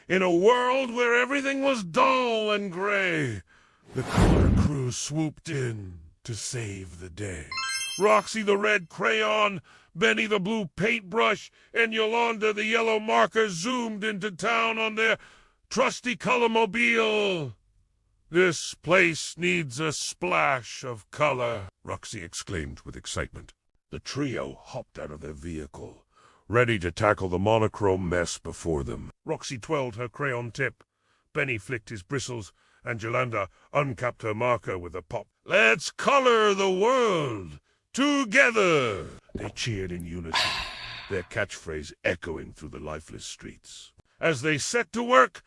In a world where everything was dull and gray, the color crew swooped in to save the day. Roxy the Red Crayon, Benny the Blue Paintbrush, and Yolanda the Yellow Marker zoomed into town on their trusty colormobile. "This place needs a splash of color," Roxy exclaimed with excitement. The trio hopped out of their vehicle, ready to tackle the monochrome mess before them. Roxy twirled her crayon tip, Benny flicked his bristles, and Yolanda uncapped her marker with a pop. "Let's color the world together!" They cheered in unison, their catchphrase echoing through the lifeless streets. As they set to work,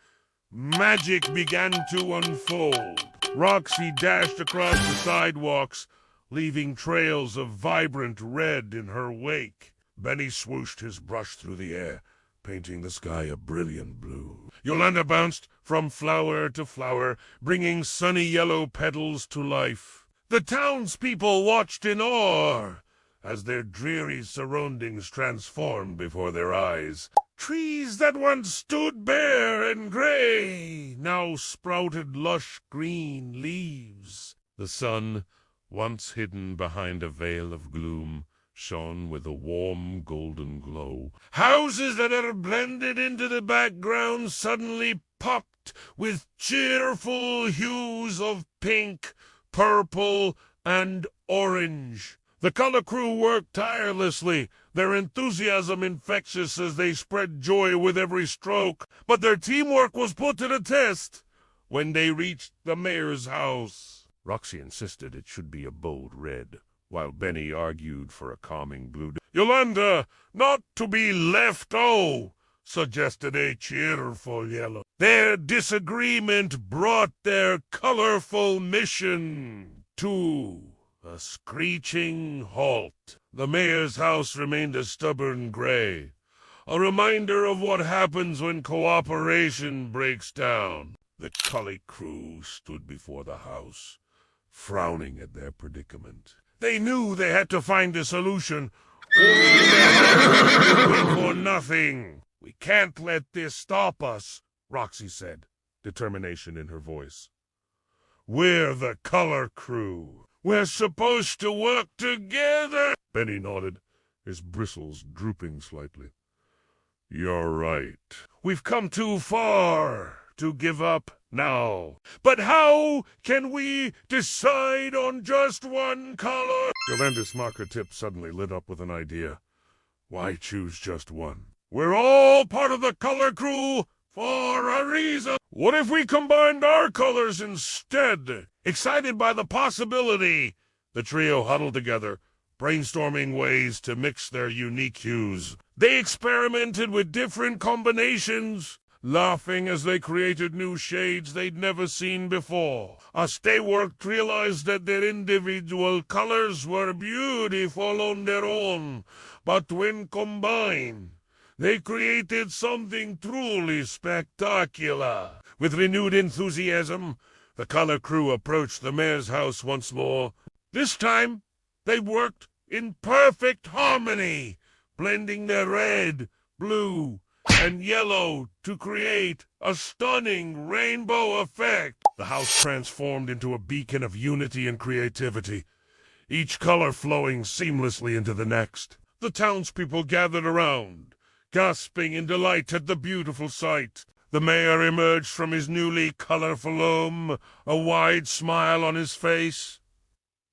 magic began to unfold. Roxy dashed across the sidewalks, leaving trails of vibrant red in her wake. Benny swooshed his brush through the air, painting the sky a brilliant blue. Yolanda bounced from flower to flower, bringing sunny yellow petals to life. The townspeople watched in awe as their dreary surroundings transformed before their eyes. Trees that once stood bare and gray now sprouted lush green leaves. The sun, once hidden behind a veil of gloom, shone with a warm golden glow. Houses that had blended into the background suddenly popped with cheerful hues of pink, purple, and orange. The color crew worked tirelessly, their enthusiasm infectious as they spread joy with every stroke. But their teamwork was put to the test when they reached the mayor's house. Roxy insisted it should be a bold red, while Benny argued for a calming blue. Yolanda, not to be left out, suggested a cheerful yellow. Their disagreement brought their colorful mission to a screeching halt. The mayor's house remained a stubborn gray, a reminder of what happens when cooperation breaks down. The color crew stood before the house, frowning at their predicament. They knew they had to find a solution, or for nothing. "We can't let this stop us," Roxy said, determination in her voice. "We're the color crew. We're supposed to work together." Benny nodded, his bristles drooping slightly. "You're right. We've come too far to give up now. But how can we decide on just one color?" Yolanda's marker tip suddenly lit up with an idea. "Why choose just one? We're all part of the color crew for a reason. What if we combined our colors instead?" Excited by the possibility, the trio huddled together, brainstorming ways to mix their unique hues. They experimented with different combinations, laughing as they created new shades they'd never seen before. As they worked, realized that their individual colors were beautiful on their own, but when combined, they created something truly spectacular. With renewed enthusiasm, the color crew approached the mayor's house once more. This time, they worked in perfect harmony, blending their red, blue, and yellow to create a stunning rainbow effect. The house transformed into a beacon of unity and creativity, each color flowing seamlessly into the next. The townspeople gathered around, gasping in delight at the beautiful sight. The mayor emerged from his newly colorful home, a wide smile on his face.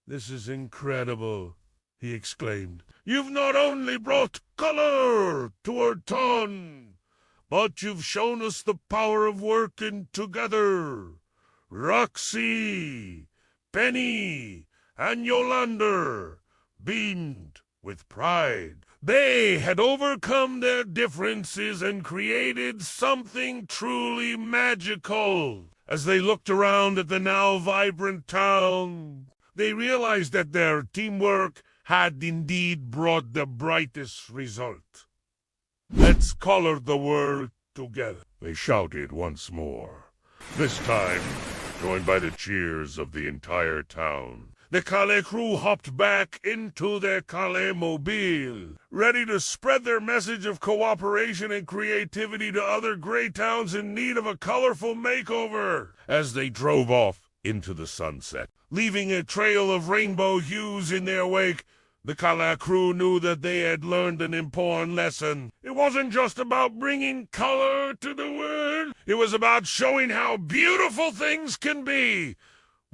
"This is incredible," he exclaimed. "You've not only brought color to our town, but you've shown us the power of working together. Roxy, Benny, and Yolanda beamed with pride. They had overcome their differences and created something truly magical. As they looked around at the now vibrant town, they realized that their teamwork had indeed brought the brightest result. "Let's color the world together," they shouted once more, this time joined by the cheers of the entire town. The Calais crew hopped back into their Calais mobile, ready to spread their message of cooperation and creativity to other gray towns in need of a colorful makeover. As they drove off into the sunset, leaving a trail of rainbow hues in their wake, the Calais crew knew that they had learned an important lesson. It wasn't just about bringing color to the world. It was about showing how beautiful things can be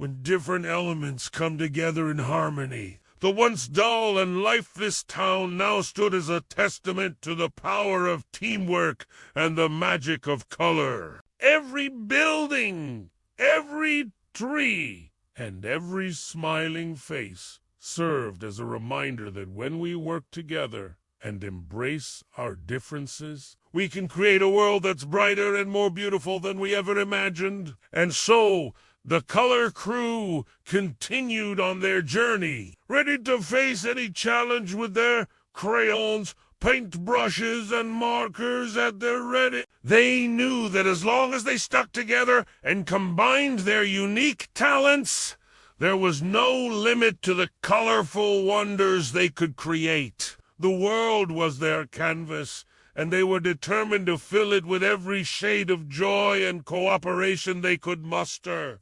when different elements come together in harmony. The once dull and lifeless town now stood as a testament to the power of teamwork and the magic of color. Every building, every tree, and every smiling face served as a reminder that when we work together and embrace our differences, we can create a world that's brighter and more beautiful than we ever imagined. And so, the Color Crew continued on their journey, ready to face any challenge with their crayons, paintbrushes, and markers at their ready. They knew that as long as they stuck together and combined their unique talents, there was no limit to the colorful wonders they could create. The world was their canvas, and they were determined to fill it with every shade of joy and cooperation they could muster.